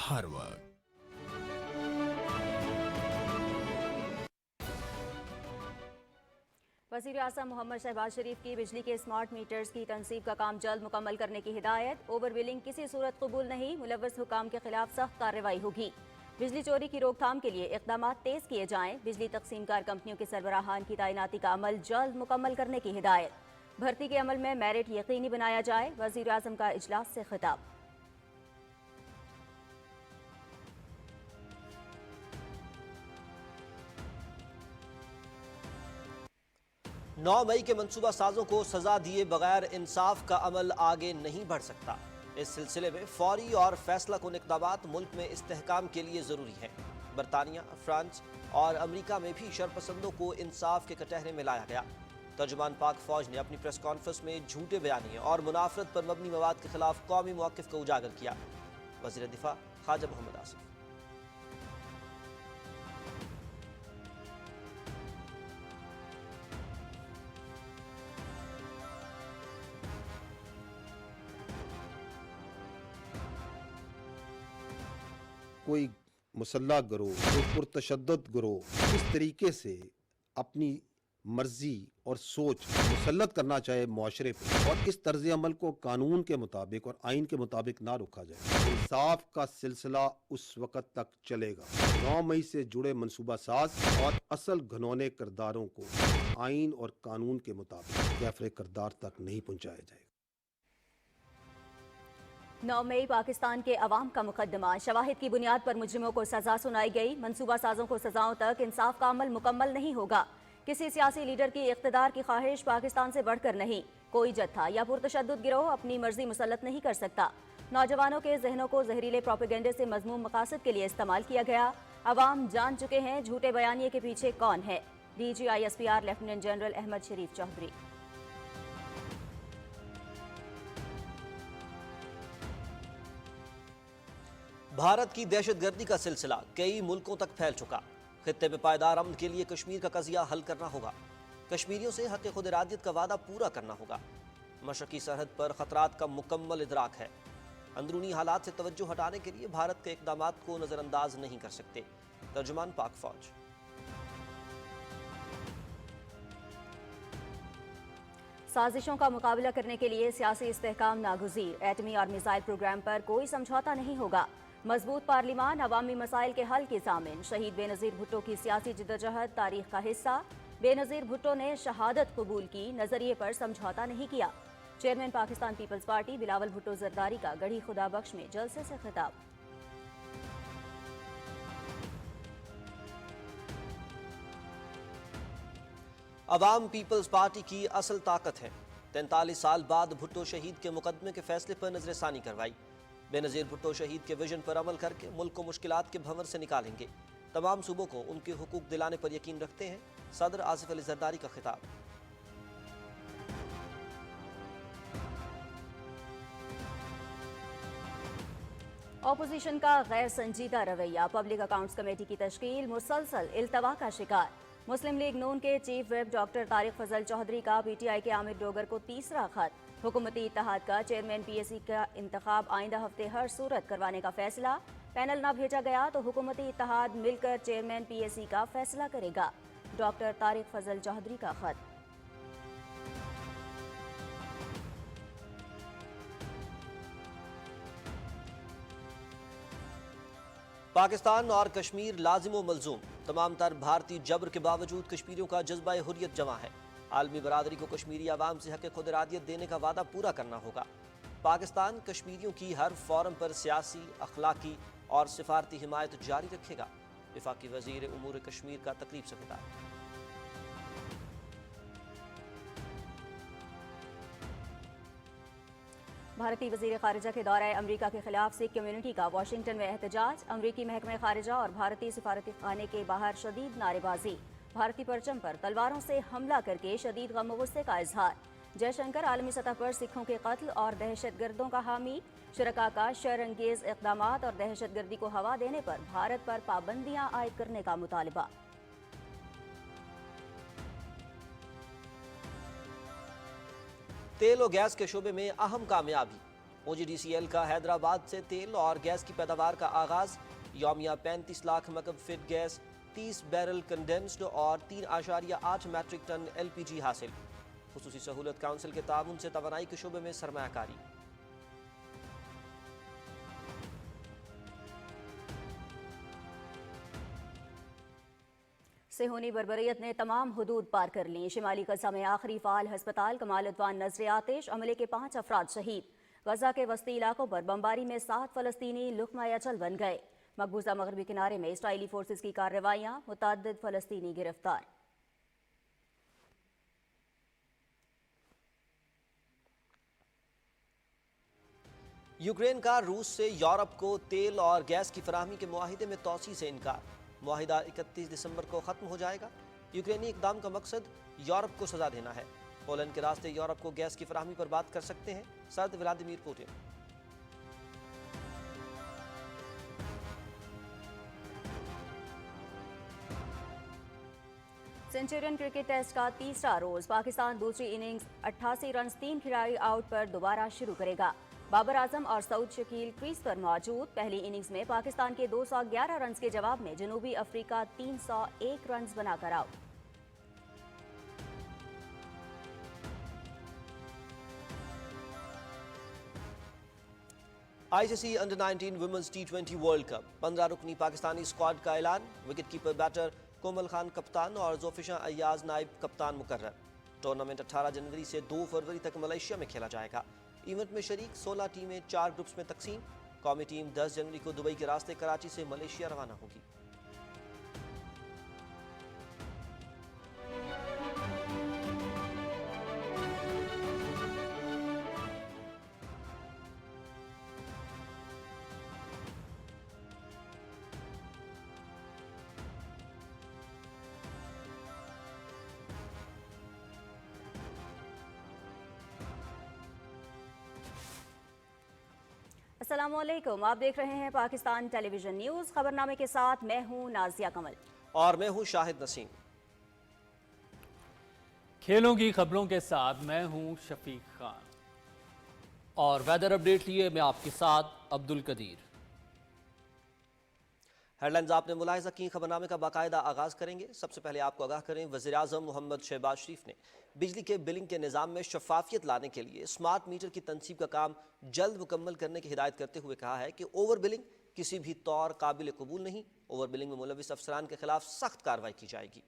हर वक्त। वज़ीर आज़म मोहम्मद शहबाज शरीफ की बिजली के स्मार्ट मीटर्स की तनसीब का काम जल्द मुकम्मल करने की हिदायत। ओवर बिलिंग किसी सूरत कबूल नहीं, मुलव्वस हुकाम के खिलाफ सख्त कार्रवाई होगी। बिजली चोरी की रोकथाम के लिए इक़दाम तेज़ किए जाएं। बिजली तकसीमकार कंपनियों के सरबराहान की तैनाती का अमल जल्द मुकम्मल करने की हिदायत। भर्ती के अमल में मेरिट यकीनी बनाया जाए। वज़ीर आज़म का इजलास से खिताब। 9 मई के मंसूबा साजों को सजा दिए बगैर इंसाफ का अमल आगे नहीं बढ़ सकता। इस सिलसिले में फौरी और फैसला कुन इक़दामात मुल्क में इस्तेहकाम के लिए ज़रूरी हैं। बरतानिया, फ्रांस और अमरीका में भी शरपसंदों को इंसाफ के कटहरे में लाया गया। तर्जुमान पाक फौज ने अपनी प्रेस कॉन्फ्रेंस में झूठे बयानिए और मुनाफरत पर मबनी मवाद के खिलाफ कौमी मौक़िफ़ को उजागर किया। वज़ीर दिफा ख्वाजा मोहम्मद आसिफ। कोई मुसल्लह गिरोह, कोई पुरतशद्दुद गिरोह इस तरीके से अपनी मर्जी और सोच मुसल्लत करना चाहे मुआशरे पर, और इस तर्ज अमल को कानून के मुताबिक और आइन के मुताबिक ना रोका जाए, इंसाफ का सिलसिला उस वक़्त तक चलेगा। 9 मई से जुड़े मनसूबा साज और असल घनौने किरदारों को आइन और कानून के मुताबिक कैफरे किरदार तक नहीं पहुँचाया जाएगा। 9 मई पाकिस्तान के अवाम का मुकदमा। शवाहिद की बुनियाद पर मुजरिमों को सजा सुनाई गई। मंसूबा साजों को सजाओं तक इंसाफ का अमल मुकम्मल नहीं होगा। किसी सियासी लीडर की इख्तिदार की ख्वाहिश पाकिस्तान से बढ़कर नहीं। कोई जत्था या पुरतशद्दुद गिरोह अपनी मर्जी मुसल्लत नहीं कर सकता। नौजवानों के जहनों को जहरीले प्रोपेगेंडे से मजमूम मकासद के लिए इस्तेमाल किया गया। अवाम जान चुके हैं झूठे बयानिए के पीछे कौन है। DGISPR लेफ्टिनेंट जनरल अहमद शरीफ चौधरी। भारत की दहशतगर्दी का सिलसिला कई मुल्कों तक फैल चुका। खित्ते में पायदार अमन के लिए कश्मीर का कज़िया हल करना होगा। कश्मीरियों से हक़ खुद इरादियत का वादा पूरा करना होगा। मशरक़ी सरहद पर ख़तरात का मुकम्मल इदराक है। अंदरूनी हालात से तवज्जो हटाने के लिए भारत के इक़दामात को नज़रअंदाज नहीं कर सकते। तर्जुमान पाक फौज। साजिशों का मुकाबला करने के लिए सियासी इस्तेहकाम नागुज़ीर। एटमी और मिसाइल प्रोग्राम पर कोई समझौता नहीं होगा। मजबूत पार्लिमान अवामी मसाइल के हल के ज़ामिन। शहीद बेनज़ीर भुट्टो की सियासी जिद्दोजहद तारीख का हिस्सा। बेनज़ीर भुट्टो ने शहादत कबूल की, नजरिए पर समझौता नहीं किया। Chairman Pakistan Peoples Party Bilawal Bhutto Zardari का गढ़ी खुदा बख्श में जलसे से खिताब। अवाम पीपल्स पार्टी की असल ताकत है। 43 साल बाद भुट्टो शहीद के मुकदमे के फैसले पर नजरसानी करवाई। बेनज़ीर भुट्टो शहीद के विजन पर अमल करके मुल्क को मुश्किलात के भंवर से निकालेंगे। तमाम सूबों को उनके हुकूक दिलाने पर यकीन रखते हैं। सदर आसिफ अली जरदारी का खिताब। ऑपोजिशन का गैर संजीदा रवैया। पब्लिक अकाउंट्स कमेटी की तश्कील मुसलसल इल्तवा का शिकार। मुस्लिम लीग नून के चीफ व्हिप डॉक्टर तारिक फजल चौधरी का PTI के आमिर डोगर को तीसरा खत। हुकूमती इत्तेहाद का चेयरमैन PAC का इंतखाब आइंदा हफ्ते हर सूरत करवाने का फैसला। पैनल ना भेजा गया तो हुकूमती इत्तेहाद मिलकर चेयरमैन PAC का फैसला करेगा। डॉक्टर तारिक फजल चौधरी का खत। पाकिस्तान और कश्मीर लाजिम व मलजूम। तमाम तर भारतीय जबर के बावजूद कश्मीरियों का जज्बा हुर्रियत जमा है। आलमी बरादरी को कश्मीरी आवाम से हक़ खुद इरादियत देने का वादा पूरा करना होगा। पाकिस्तान कश्मीरियों की हर फोरम पर सियासी, अखलाकी और सिफारती हिमायत जारी रखेगा। वफाकी वज़ीर उमूर कश्मीर का तकरीब से खिताब। भारतीय वज़ीर ख़ारिजा के दौरे अमरीका के खिलाफ सिख कम्युनिटी का वाशिंगटन में एहतजाज। अमरीकी महकमे ख़ारिजा और भारतीय सिफारती खाने के बाहर शदीद नारेबाजी। भारतीय परचम पर तलवारों से हमला करके शदीद गम व गुस्से का इजहार। जयशंकर आलमी सतह पर सिखों के कत्ल और दहशत गर्दों का हामी। शुरका का शरअंगेज इक़दामात और दहशत गर्दी को हवा देने पर भारत पर पाबंदियां आयद करने का मुतालबा। तेल और गैस के शोबे में अहम कामयाबी। OGDCL کا حیدرآباد سے تیل اور گیس کی پیداوار کا آغاز، یومیہ 35 لاکھ مکعب فٹ گیس، 30 بیرل کنڈینسڈ اور 3.8 میٹرک ٹن LPG حاصل۔ خصوصی سہولت کونسل کے تعاون سے توانائی کے شعبے میں سرمایہ کاری۔ صہیونی بربریت نے تمام حدود پار کر لیں۔ شمالی غزہ میں آخری فعال ہسپتال کمال عدوان نظر آتش، عملے کے 5 افراد شہید۔ غزہ کے وسطی علاقوں پر بمباری میں 7 فلسطینی لقمہ اجل بن گئے۔ مقبوضہ مغربی کنارے میں اسرائیلی فورسز کی کارروائیاں، متعدد فلسطینی گرفتار۔ یوکرین کا روس سے یورپ کو تیل اور گیس کی فراہمی کے معاہدے میں توسیع سے انکار۔ معاہدہ 31 دسمبر کو ختم ہو جائے گا۔ یوکرینی اقدام کا مقصد یورپ کو سزا دینا ہے۔ پولینڈ کے راستے یورپ کو گیس کی فراہمی پر بات کر سکتے ہیں صدر ولادیمیر پوٹن۔ سینچورین کرکٹ ٹیسٹ کا تیسرا روز، پاکستان دوسری اننگز 88 رنز 3 کھلاڑی آؤٹ پر دوبارہ شروع کرے گا۔ بابر اعظم اور سعود شکیل کریز پر موجود۔ پہلی اننگز میں پاکستان کے 211 رنز کے جواب میں جنوبی افریقہ 301 رنز بنا کر out. ICC under 19 women's T20 world cup, 15 رکنی پاکستانی اسکواڈ کا اعلان۔ Wicket keeper batter Komal Khan کپتان اور زوفیشاں ایاز نائب کپتان مقرر۔ ٹورنامنٹ 18 جنوری سے 2 فروری تک ملائیشیا میں کھیلا جائے گا۔ ایونٹ میں شریک 16 ٹیمیں 4 گروپس میں تقسیم۔ قومی ٹیم 10 جنوری کو دبئی کے راستے کراچی سے ملائیشیا روانہ ہوگی۔ السلام علیکم، آپ دیکھ رہے ہیں پاکستان ٹیلی ویژن نیوز۔ خبرنامے کے ساتھ میں ہوں نازیہ کمل اور میں ہوں شاہد نسیم۔ کھیلوں کی خبروں کے ساتھ میں ہوں شفیق خان، اور ویدر اپڈیٹ لیے میں آپ کے ساتھ عبد القدیر۔ ہیڈ لائنز آپ نے ملاحظہ کی، خبرنامے کا باقاعدہ آغاز کریں گے۔ سب سے پہلے آپ کو آگاہ کریں، وزیراعظم محمد شہباز شریف نے بجلی کے بلنگ کے نظام میں شفافیت لانے کے لیے اسمارٹ میٹر کی تنصیب کا کام جلد مکمل کرنے کی ہدایت کرتے ہوئے کہا ہے کہ اوور بلنگ کسی بھی طور قابل قبول نہیں۔ اوور بلنگ میں ملوث افسران کے خلاف سخت کارروائی کی جائے گی۔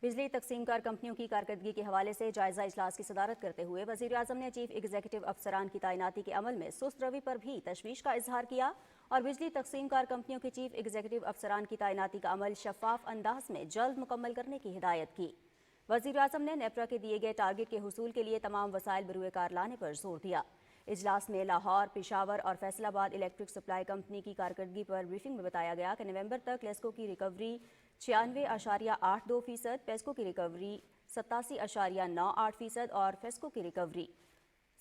بجلی تقسیم کار کمپنیوں کی کارکردگی کے حوالے سے جائزہ اجلاس کی صدارت کرتے ہوئے وزیر اعظم نے چیف ایگزیکٹو افسران کی تعیناتی کے عمل میں سست روی پر بھی تشویش کا اظہار کیا اور بجلی تقسیم کار کمپنیوں کے چیف ایگزیکٹو افسران کی تعیناتی کا عمل شفاف انداز میں جلد مکمل کرنے کی ہدایت کی۔ وزیر اعظم نے نیپرا کے دیے گئے ٹارگٹ کے حصول کے لیے تمام وسائل بروئے کار لانے پر زور دیا۔ اجلاس میں لاہور، پشاور اور فیصل آباد الیکٹرک سپلائی کمپنی کی کارکردگی پر بریفنگ میں بتایا گیا کہ نومبر تک لیسکو کی ریکوری 96.82%، پیسکو کی ریکوری 87.98% اور فیسکو کی ریکوری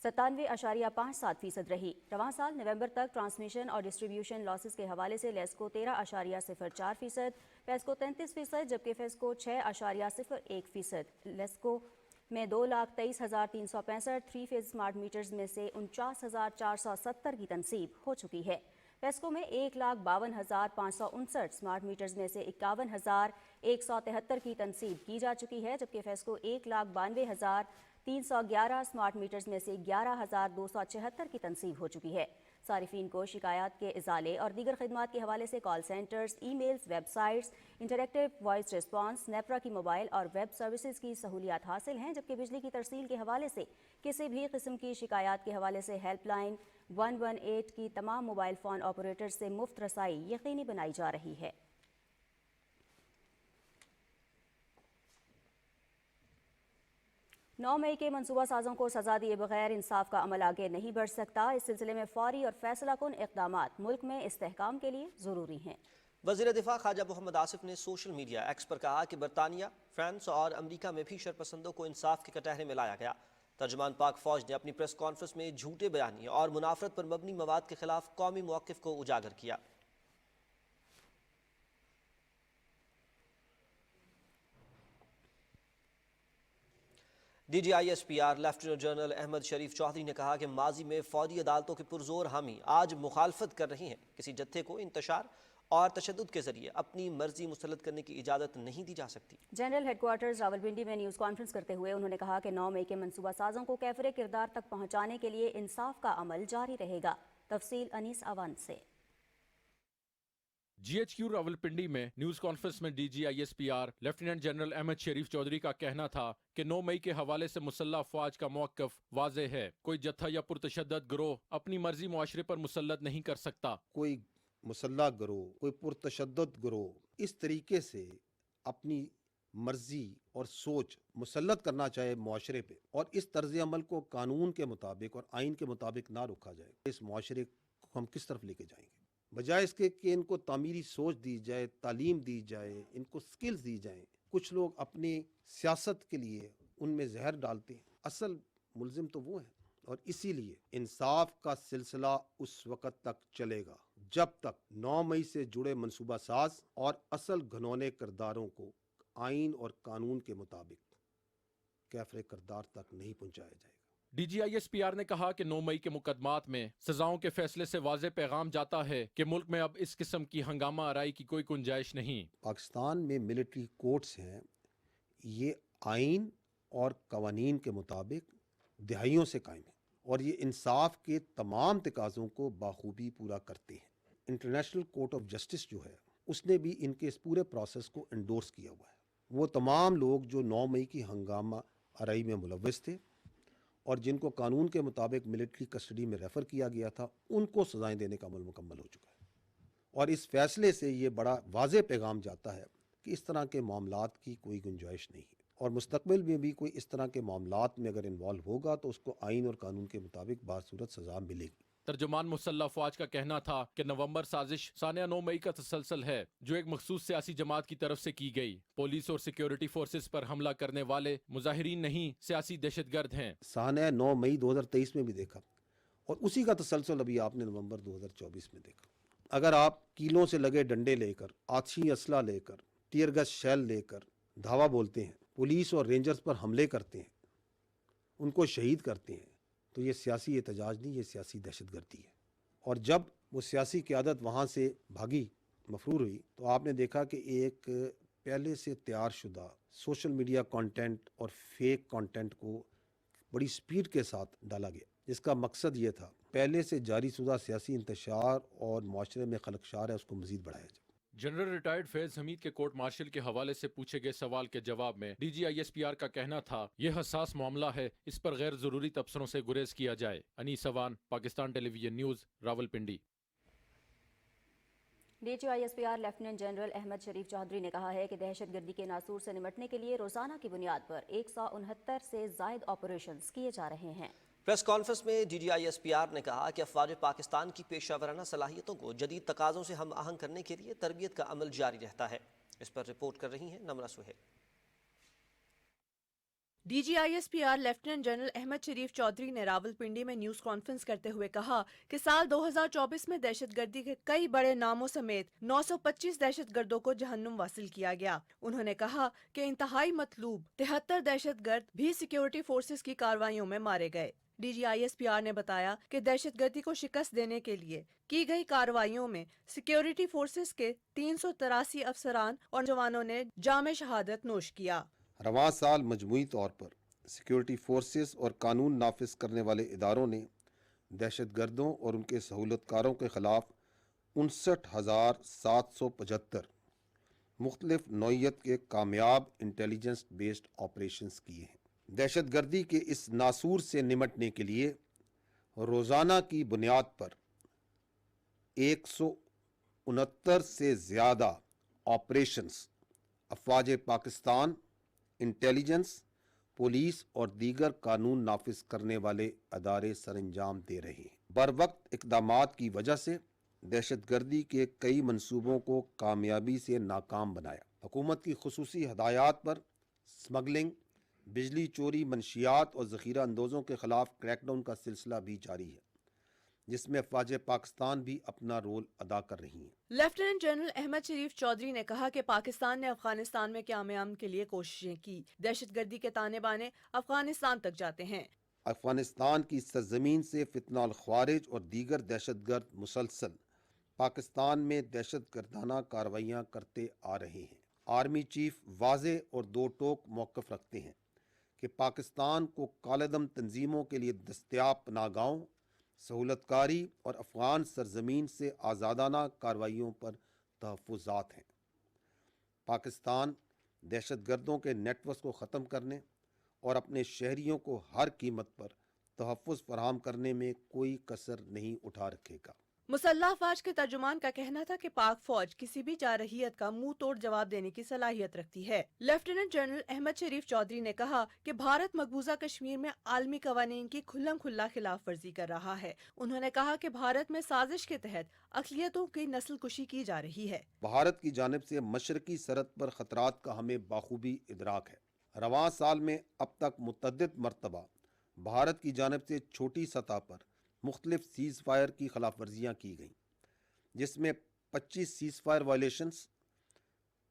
97.57% رہی۔ رواں سال نومبر تک ٹرانسمیشن اور ڈسٹریبیوشن لاسز کے حوالے سے لیسکو 13.04%، پیسکو 33%، جبکہ فیسکو 6.01%۔ لیسکو میں 2,23,365 3 فیز اسمارٹ میٹرز میں سے 49,470 کی تنصیب ہو چکی ہے۔ پیسکو میں 1,52,559 اسمارٹ میٹرز میں سے 51,173 کی تنصیب کی جا چکی ہے، جبکہ فیسکو 1,92,311 اسمارٹ میٹرز میں سے 11,276 کی تنصیب ہو چکی ہے۔ صارفین کو شکایات کے ازالے اور دیگر خدمات کے حوالے سے call centres, emails, websites, interactive voice response, NEPRA کی موبائل اور ویب سروسز کی سہولیات حاصل ہیں، جبکہ بجلی کی ترسیل کے حوالے سے کسی بھی قسم کی شکایات کے حوالے سے ہیلپ لائن 118 کی تمام موبائل فون آپریٹر سے مفت رسائی یقینی بنائی جا رہی ہے۔ 9 مئی کے منصوبہ سازوں کو سزا دیے بغیر انصاف کا عمل آگے نہیں بڑھ سکتا۔ اس سلسلے میں فوری اور فیصلہ کن اقدامات ملک میں استحکام کے لیے ضروری ہیں۔ وزیر دفاع خواجہ محمد آصف نے سوشل میڈیا ایکس پر کہا کہ برطانیہ، فرانس اور امریکہ میں بھی شرپسندوں کو انصاف کے کٹہرے میں لایا گیا۔ ترجمان پاک فوج نے اپنی پریس کانفرنس میں جھوٹے بیانیے اور منافرت پر مبنی مواد کے خلاف قومی موقف کو اجاگر کیا۔ DGISPR lieutenant general Ahmed Sharif Chaudhry نے کہا کہ ماضی میں فوجی عدالتوں کے پرزور حامی آج مخالفت کر رہی ہیں. کسی جتھے کو انتشار اور تشدد کے ذریعے اپنی مرضی مسلط کرنے کی اجازت نہیں دی جا سکتی. جنرل ہیڈ کوارٹرز راولپنڈی میں نیوز کانفرنس کرتے ہوئے انہوں نے کہا کہ 9 مئی کے منصوبہ سازوں کو کیفر کردار تک پہنچانے کے لیے انصاف کا عمل جاری رہے گا. تفصیل انیس اوان سے. GHQ راولپنڈی میں نیوز کانفرنس میں DGISPR lieutenant general Ahmed Sharif Chaudhry کا کہنا تھا کہ 9 مئی کے حوالے سے مسلح افواج کا موقف واضح ہے. کوئی جتھا یا پرتشدد گروہ اپنی مرضی معاشرے پر مسلط نہیں کر سکتا. کوئی مسلح گروہ، کوئی پرتشدد گروہ اس طریقے سے اپنی مرضی اور سوچ مسلط کرنا چاہے معاشرے پہ اور اس طرز عمل کو قانون کے مطابق اور آئین کے مطابق نہ روکا جائے، اس معاشرے کو ہم کس طرف لے کے جائیں گے؟ بجائے اس کے کہ ان کو تعمیری سوچ دی جائے، تعلیم دی جائے، ان کو سکلز دی جائیں. کچھ لوگ اپنی سیاست کے لیے ان میں زہر ڈالتے ہیں. اصل ملزم تو وہ ہیں، اور اسی لیے انصاف کا سلسلہ اس وقت تک چلے گا جب تک 9 مئی سے جڑے منصوبہ ساز اور اصل گھنونے کرداروں کو آئین اور قانون کے مطابق کیفر کردار تک نہیں پہنچایا جائے گا. DGISPR نے کہا کہ 9 مئی کے مقدمات میں سزاؤں کے فیصلے سے واضح پیغام جاتا ہے کہ ملک میں اب اس قسم کی ہنگامہ آرائی کی کوئی گنجائش نہیں. پاکستان میں ملٹری کورٹس ہیں، یہ آئین اور قوانین کے مطابق دہائیوں سے قائم ہیں اور یہ انصاف کے تمام تقاضوں کو بخوبی پورا کرتے ہیں. انٹرنیشنل کورٹ آف جسٹس جو ہے اس نے بھی ان کے اس پورے پروسیس کو انڈورس کیا ہوا ہے. وہ تمام لوگ جو 9 مئی کی ہنگامہ آرائی میں ملوث تھے اور جن کو قانون کے مطابق ملٹری کسٹڈی میں ریفر کیا گیا تھا، ان کو سزائیں دینے کا عمل مکمل ہو چکا ہے. اور اس فیصلے سے یہ بڑا واضح پیغام جاتا ہے کہ اس طرح کے معاملات کی کوئی گنجائش نہیں ہے، اور مستقبل میں بھی کوئی اس طرح کے معاملات میں اگر انوالو ہوگا تو اس کو آئین اور قانون کے مطابق باصورت سزا ملے گی. ترجمان مسلح افواج کا کہنا تھا کہ نومبر سازش سانحہ 9 مئی کا تسلسل ہے جو ایک مخصوص سیاسی جماعت کی طرف سے کی گئی. پولیس اور سیکیورٹی فورسز پر حملہ کرنے والے مظاہرین نہیں، سیاسی دہشت گرد ہیں. سانحہ 9 مئی 2023 میں بھی دیکھا اور اسی کا تسلسل ابھی آپ نے نومبر 2024 میں دیکھا. اگر آپ کیلوں سے لگے ڈنڈے لے کر، آتشی اسلحہ لے کر، ٹیئر گیس شیل لے کر دھاوا بولتے ہیں، پولیس اور رینجرز پر حملے کرتے ہیں، ان کو شہید کرتے ہیں، تو یہ سیاسی احتجاج نہیں، یہ سیاسی دہشت گردی ہے. اور جب وہ سیاسی قیادت وہاں سے بھاگی، مفرور ہوئی، تو آپ نے دیکھا کہ ایک پہلے سے تیار شدہ سوشل میڈیا کانٹینٹ اور فیک کانٹینٹ کو بڑی سپیڈ کے ساتھ ڈالا گیا، جس کا مقصد یہ تھا پہلے سے جاری شدہ سیاسی انتشار اور معاشرے میں خلقشار ہے اس کو مزید بڑھایا جائے. جنرل ریٹائرڈ فیض حمید کے کورٹ مارشل کے حوالے سے پوچھے گئے سوال کے جواب میں DGISPR کا کہنا تھا یہ حساس معاملہ ہے، اس پر غیر ضروری تبصروں سے گریز کیا جائے. Anees Awan, Pakistan television news, Rawalpindi. DGISPR lieutenant general Ahmed Sharif Chaudhry نے کہا ہے کہ دہشت گردی کے ناسور سے نمٹنے کے لیے روزانہ کی بنیاد پر 169 سے زائد آپریشنز کیے جا رہے ہیں. پریس کانفرنس میں DGISPR نے کہا کہ افواج پاکستان کی پیشہ ورانہ صلاحیتوں کو جدید تقاضوں سے ہم آہنگ کرنے کے لیے تربیت کا عمل جاری رہتا ہے. اس پر رپورٹ کر رہی ہیں Nimra Sohail. DGISPR lieutenant general Ahmed Sharif Chaudhry نے راولپنڈی میں نیوز کانفرنس کرتے ہوئے کہا کہ سال 2024 میں دہشت گردی کے کئی بڑے ناموں سمیت 925 دہشت گردوں کو جہنم واصل کیا گیا. انہوں نے کہا کہ انتہائی مطلوب 73 دہشت گرد بھی سیکیورٹی فورسز کی کارروائیوں میں مارے گئے. DGISPR نے بتایا کہ دہشت گردی کو شکست دینے کے لیے کی گئی کارروائیوں میں سیکیورٹی فورسز کے 383 افسران اور جوانوں نے جام شہادت نوش کیا. رواں سال مجموعی طور پر سیکیورٹی فورسز اور قانون نافذ کرنے والے اداروں نے دہشت گردوں اور ان کے سہولت کاروں کے خلاف 59,775 مختلف نوعیت کے کامیاب انٹیلیجنس بیسڈ آپریشنز کیے ہیں. دہشت گردی کے اس ناسور سے نمٹنے کے لیے روزانہ کی بنیاد پر 169 سے زیادہ آپریشنز افواج پاکستان، انٹیلیجنس، پولیس اور دیگر قانون نافذ کرنے والے ادارے سر انجام دے رہے ہیں. بروقت اقدامات کی وجہ سے دہشت گردی کے کئی منصوبوں کو کامیابی سے ناکام بنایا. حکومت کی خصوصی ہدایات پر سمگلنگ، بجلی چوری، منشیات اور ذخیرہ اندوزوں کے خلاف کریک ڈاؤن کا سلسلہ بھی جاری ہے. जिस में अफवाज पाकिस्तान भी अपना रोल अदा कर रही हैं। लेफ्टिनेंट जनरल अहमद शरीफ चौधरी ने कहा कि पाकिस्तान ने अफगानिस्तान में क़याम के लिए कोशिशें की। दहशतगर्दी के ताने बाने अफगानिस्तान तक जाते हैं। अफगानिस्तान की सरजमीन से फितना अल ख्वारिज और दीगर दहशतगर्द मुसलसल पाकिस्तान में दहशतगर्दाना कार्रवाइयाँ करते आ रहे हैं। आर्मी चीफ वाज़े और दो टोक मौक़िफ़ रखते हैं कि पाकिस्तान को कालेदम तंजीमों के लिए दस्तयाब पनाहगाहों, सहूलतकारी और अफ़गान सरजमीन से आज़ादाना कार्रवाइयों पर तहफ़्फ़ुज़ात हैं। पाकिस्तान दहशतगर्दों के नेटवर्क को ख़त्म करने और अपने शहरियों को हर कीमत पर तहफ़्फ़ुज़ फराहम करने में कोई कसर नहीं उठा रखेगा। मुसल्लह अफवाज के तर्जुमान का कहना था कि पाक फौज किसी भी जारहियत का मुंह तोड़ जवाब देने की सलाहियत रखती है। लेफ्टिनेंट जनरल अहमद शरीफ चौधरी ने कहा कि भारत मकबूजा कश्मीर में आलमी कवानीन की खुल्लम खुल्ला खिलाफ वर्जी कर रहा है। उन्होंने कहा कि भारत में साजिश के तहत अक़लियतों की नस्ल कुशी की जा रही है। भारत की जानिब से मशरकी सरहद पर ख़तरात का हमें बाखूबी इदराक है। रवां साल में अब तक मुतअद्दिद मरतबा भारत की जानिब से छोटी सतह पर मुख्तलिफ सीज़ फायर की खिलाफ वर्जियाँ की गईं, जिसमें 25 seize fire violations,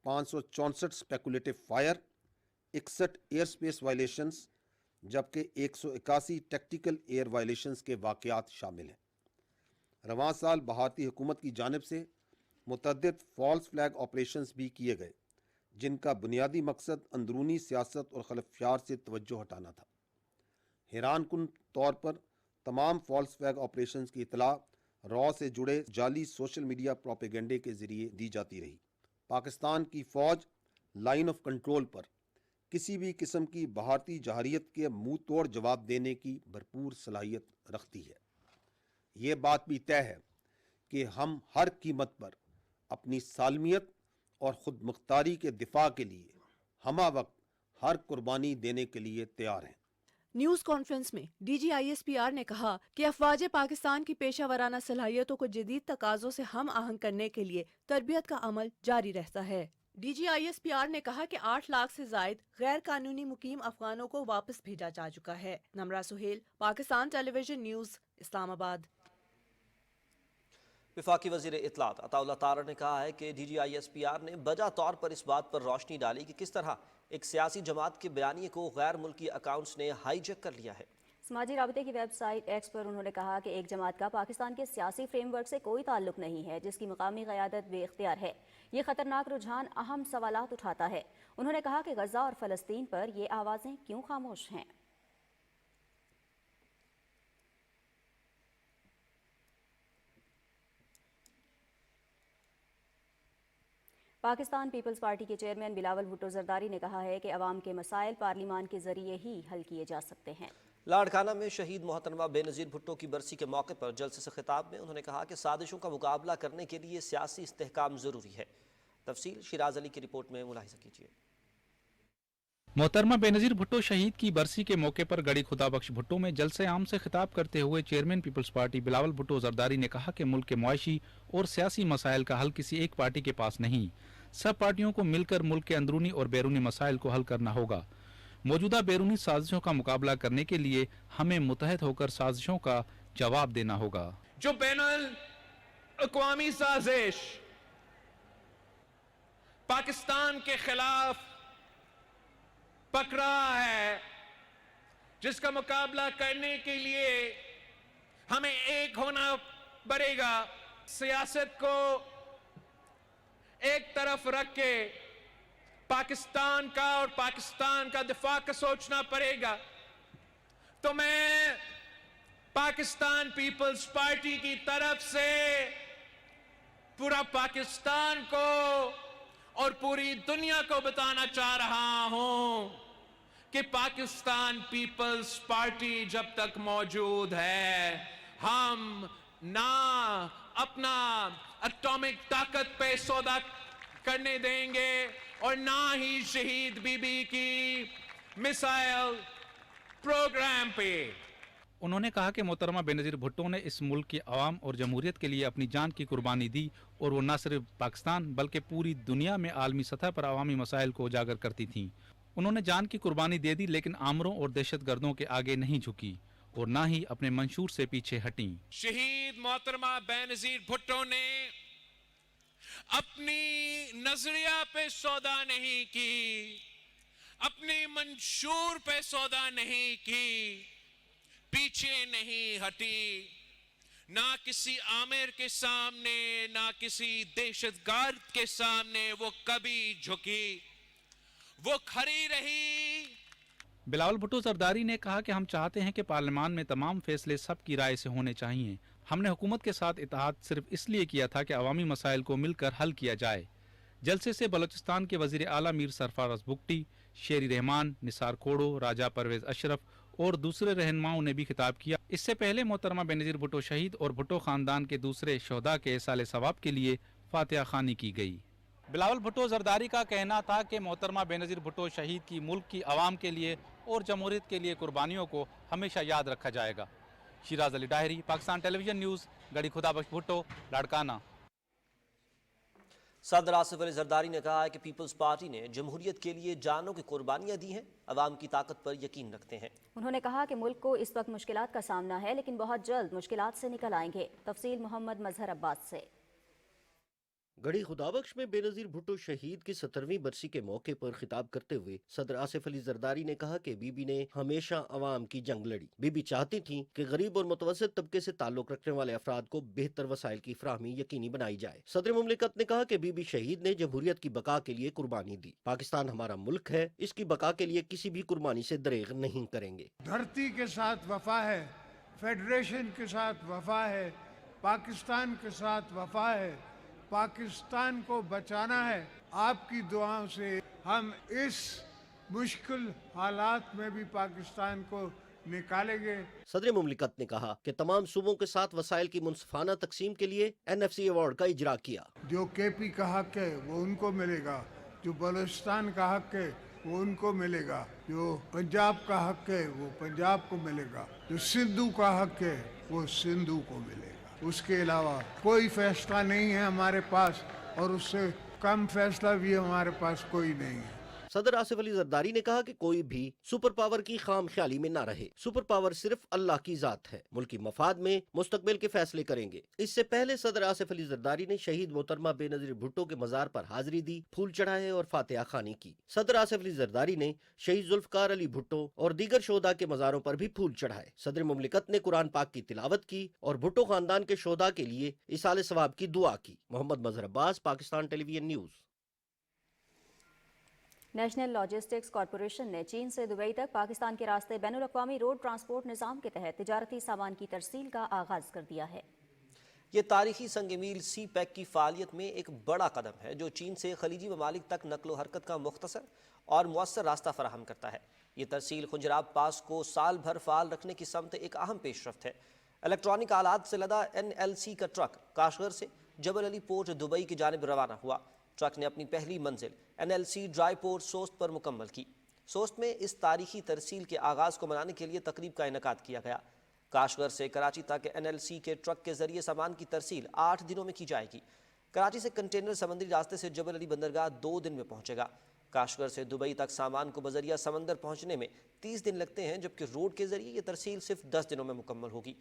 564 speculative fire, 61 air space violations जबकि 181 टैक्टिकल एयर वायलेशंस के वाक़यात शामिल हैं। रवां साल भारतीय हुकूमत की जानिब से मुतअद्दिद फॉल्स फ्लैग ऑपरेशंस भी किए गए, जिनका बुनियादी मकसद अंदरूनी सियासत और खलफशार से तवज्जो हटाना था। हैरानकुन तौर पर तमाम फॉल्स फ्लैग ऑपरेशंस की इतला रॉ से जुड़े जाली सोशल मीडिया प्रोपेगेंडे के ज़रिए दी जाती रही। पाकिस्तान की फ़ौज लाइन ऑफ कंट्रोल पर किसी भी किस्म की भारतीय जहारियत के मुंह तोड़ जवाब देने की भरपूर सलाहियत रखती है। ये बात भी तय है कि हम हर कीमत पर अपनी सालमियत और ख़ुद मुख्तारी के दिफा के लिए हमा वक्त हर कुर्बानी देने के लिए तैयार हैं। न्यूज़ कॉन्फ्रेंस में DG ISPR ने कहा कि अफवाज पाकिस्तान की पेशा वराना सलाहियतों को जदीद तकाज़ों से हम आहंग करने के लिए तरबियत का अमल जारी रहता है। DG ISPR ने कहा कि 8 लाख से जायद गैर कानूनी मुकीम अफगानों को वापस भेजा जा चुका है। Namra Suhail, Pakistan television news, Islamabad. वफाकी वज़ीर इत्तलात अताउल्लाह तारा ने कहा है कि DG ISPR ने बजा तौर पर इस बात पर रोशनी डाली कि किस तरह एक सियासी जमात के बयानिए को गैर मुल्की अकाउंट्स ने हाईजैक कर लिया है। समाजी राबते की वेबसाइट एक्स पर उन्होंने कहा कि एक जमात का पाकिस्तान के सियासी फ्रेमवर्क से कोई ताल्लुक नहीं है, जिसकी मकामी क़यादत बेख्तियार है। ये ख़तरनाक रुझान अहम सवालात उठाता है। उन्होंने कहा कि गजा और फ़लस्तीन पर ये आवाज़ें क्यों खामोश हैं। पाकिस्तान पीपल्स पार्टी के चेयरमैन बिलावल भुट्टो जरदारी ने कहा है कि अवाम के मसाइल पार्लिमान के जरिए ही हल किए जा सकते हैं। लाड़काना में शहीद मोहतरमा बेनज़ीर भुट्टो की बरसी के मौके पर जलसे से खिताब में उन्होंने कहा कि साजिशों का मुकाबला करने के लिए सियासी इस्तेहकाम ज़रूरी है। तफसील शिराज अली की रिपोर्ट में मुलाहिजा कीजिए। मोहतरमा बेनज़ीर भुट्टो शहीद की बरसी के मौके पर गड़ी खुदाबख्श भुट्टो में जलसे आम से खिताब करते हुए chairman Peoples Party Bilawal Bhutto Zardari ने कहा कि मुल्क के मुआशी और सियासी मसाइल का हल किसी एक पार्टी के पास नहीं, सब पार्टियों को मिलकर मुल्क के अंदरूनी और बैरूनी मसाइल को हल करना होगा। मौजूदा बैरूनी साजिशों का मुकाबला करने के लिए हमें मुतहद होकर साजिशों का जवाब देना होगा। जो बैनुल अक़वामी साजिश पाकिस्तान के खिलाफ पकड़ा है, जिसका मुकाबला करने के लिए हमें एक होना पड़ेगा। सियासत को एक तरफ रख के पाकिस्तान का और पाकिस्तान का दिफा का सोचना पड़ेगा। तो मैं पाकिस्तान पीपल्स पार्टी की तरफ से पूरा पाकिस्तान को और पूरी दुनिया को बताना चाह रहा हूं कि पाकिस्तान पीपल्स पार्टी जब तक मौजूद है, हम ना अपना एटॉमिक ताकत पे सौदा करने देंगे और ना ही शहीद बीबी की मिसाइल प्रोग्राम पे। उन्होंने कहा कि मोहतरमा बेनज़ीर भुट्टो ने इस मुल्क की आवाम और जमहूरियत के लिए अपनी जान की कुर्बानी दी और वो न सिर्फ पाकिस्तान बल्कि पूरी दुनिया में आलमी सतह पर अवामी मसाइल को उजागर करती थीं। उन्होंने जान की कुर्बानी दे दी, लेकिन आमरों और दहशत गर्दों के आगे नहीं झुकी। और न ही अपने मंशूर से पीछे हटीं। शहीद मोहतरमा बेनजीर भुट्टो ने अपनी नजरिया पे सौदा नहीं की, अपने मंशूर पे सौदा नहीं की, पीछे नहीं हटी, ना किसी आमिर के सामने, ना किसी दहशतगर्द के सामने वो कभी झुकी, वो खड़ी रही। बिलावल भुट्टो जरदारी ने कहा कि हम चाहते हैं कि पार्लियामान में तमाम फैसले सबकी राय से होने चाहिए। हमने हुकूमत के साथ इत्तेहाद सिर्फ इसलिए किया था कि अवामी मसाइल को मिलकर हल किया जाए। जलसे से बलूचिस्तान के वजीर आला मीर सरफराज बुगटी, शेरी रहमान, निसार खोड़ो, राजा परवेज अशरफ और दूसरे रहनुमाओं ने भी खिताब किया। इससे पहले मोहतरमा बेनजीर भुट्टो शहीद और भुट्टो खानदान के दूसरे शहदा के इसाले सवाब के लिए फातिहा खानी की गई। बिलावल भुट्टो जरदारी का कहना था कि मोहतरमा बेनजीर भुट्टो शहीद की मुल्क की आवाम के लिए और जमहूरियत के लिए कुर्बानियों को हमेशा याद रखा जाएगा। Siraj Ali diary, Pakistan television news, गड़ी खुदाबख्श भुट्टो, लाड़काना। सदर आसिफ अली जरदारी ने कहा है कि पीपल्स पार्टी ने जमहूरियत के लिए जानों की कुर्बानियां दी हैं, अवाम की ताकत पर यकीन रखते हैं। उन्होंने कहा कि मुल्क को इस वक्त मुश्किलात का सामना है, लेकिन बहुत जल्द मुश्किलात से निकल आएंगे। तफसील मोहम्मद मजहर अब्बास से। गढ़ी खुदाबख्श में बेनजीर भुट्टो शहीद की 17वीं बरसी के मौके पर खिताब करते हुए सदर आसिफ अली जरदारी ने कहा कि बीबी ने हमेशा अवाम की जंग लड़ी। बीबी चाहती थी कि गरीब और मुतवस्सित तबके से ताल्लुक रखने वाले अफराद को बेहतर वसाइल की फराहमी यकीनी बनाई जाए। सदर मुमलिकत ने कहा कि बीबी शहीद ने जमहूरियत की बका के लिए कुर्बानी दी। पाकिस्तान हमारा मुल्क है, इसकी बका के लिए किसी भी कुर्बानी से दरेग नहीं करेंगे। धरती के साथ वफा है, फेडरेशन के साथ वफा है, पाकिस्तान के साथ वफा है, पाकिस्तान को बचाना है। आपकी दुआओं से हम इस मुश्किल हालात में भी पाकिस्तान को निकालेंगे। सदर मुमलिकत ने कहा कि तमाम सूबों के साथ वसाइल की मुनसिफाना तकसीम के लिए NFC अवार्ड का इजरा किया। जो KP का हक है वो उनको मिलेगा, जो बलूचिस्तान का हक है वो उनको मिलेगा, जो पंजाब का हक है वो पंजाब को मिलेगा, जो सिंधु का हक है वो सिंधु को मिलेगा। उसके अलावा कोई फैसला नहीं है हमारे पास, और उससे कम फैसला भी हमारे पास कोई नहीं है। सदर आसिफ अली जरदारी ने कहा कि कोई भी सुपर पावर की खाम ख्याली में ना रहे। सुपर पावर सिर्फ अल्लाह की जात है। मुल्की मफाद में मुस्तकबिल के फैसले करेंगे। इससे पहले सदर आसिफ अली जरदारी ने शहीद मोहतरमा बेनजीर भुट्टो के मजार पर हाजिरी दी, फूल चढ़ाए और फातिहा खानी की। सदर आसिफ अली जरदारी ने शहीद जुल्फकार अली भुट्टो और दीगर शोधा के मजारों पर भी फूल चढ़ाए। सदर मुमलिकत ने कुरान पाक की तिलावत की और भुट्टो खानदान के शोधा के लिए इसाले सवाब की दुआ की। Mohammad Mazhar Abbas, Pakistan television news. National logistics corporation ने चीन से दुबई तक पाकिस्तान के रास्ते बैनुल अक़वामी रोड ट्रांसपोर्ट निज़ाम के तहत तिजारती सामान की तरसील का आगाज़ कर दिया है। ये तारीखी संग मील CPEC की फ़ालियत में एक बड़ा कदम है, जो चीन से खलीजी ममालिक तक नकलो हरकत का मुख्तसर और मुअस्सर रास्ता फराहम करता है। ये तरसील खुजराब पास को साल भर फ़ाल रखने की समत एक अहम पेशरफ्त है। इलेक्ट्रॉनिक आलात से लदा NLC का ट्रक काशगर से जबल अली पोर्ट दुबई की जानिब रवाना हुआ। ट्रक ने अपनी पहली मंजिल NLC ड्राई पोर्ट सोस्ट पर मुकम्मल की। सोस्ट में इस तारीखी तरसील के आगाज़ को मनाने के लिए तकरीब का इनेकाद किया गया। काशगर से कराची तक NLC के ट्रक के जरिए सामान की तरसील 8 दिनों में की जाएगी। कराची से कंटेनर समंदरी रास्ते से जबल अली बंदरगाह 2 दिन में पहुंचेगा। काशगर से दुबई तक सामान को बजरिया समंदर पहुंचने में 30 दिन लगते हैं, जबकि रोड के जरिए ये तरसील सिर्फ 10 दिनों में मुकम्मल होगी।